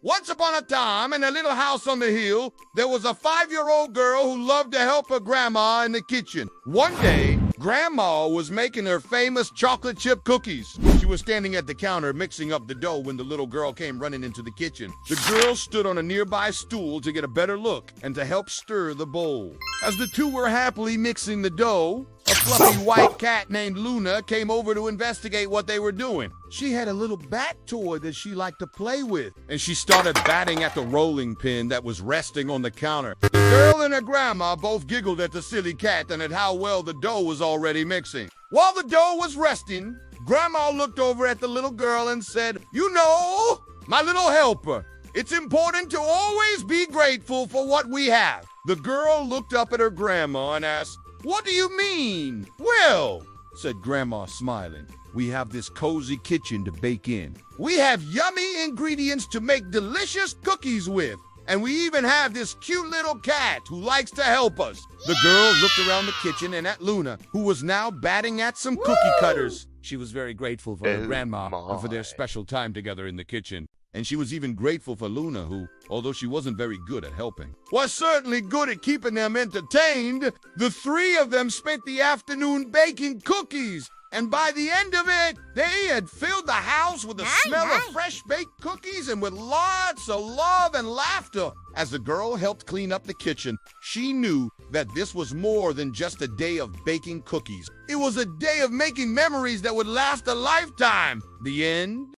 Once upon a time, in a little house on the hill, there was a 5-year-old girl who loved to help her grandma in the kitchen. One day, Grandma was making her famous chocolate chip cookies. She was standing at the counter mixing up the dough when the little girl came running into the kitchen. The girl stood on a nearby stool to get a better look and to help stir the bowl. As the two were happily mixing the dough, a fluffy white cat named Luna came over to investigate what they were doing. She had a little bat toy that she liked to play with, and she started batting at the rolling pin that was resting on the counter. The girl and her grandma both giggled at the silly cat and at how well the dough was already mixing. While the dough was resting, Grandma looked over at the little girl and said, "You know, my little helper, it's important to always be grateful for what we have." The girl looked up at her grandma and asked, "What do you mean?" "Well," said Grandma, smiling, "we have this cozy kitchen to bake in. We have yummy ingredients to make delicious cookies with. And we even have this cute little cat who likes to help us." The girl looked around the kitchen and at Luna, who was now batting at some cookie cutters. She was very grateful for her grandma and for their special time together in the kitchen. And she was even grateful for Luna, who, although she wasn't very good at helping, was certainly good at keeping them entertained. The three of them spent the afternoon baking cookies. And by the end of it, they had filled the house with the smell of fresh-baked cookies and with lots of love and laughter. As the girl helped clean up the kitchen, she knew that this was more than just a day of baking cookies. It was a day of making memories that would last a lifetime. The end.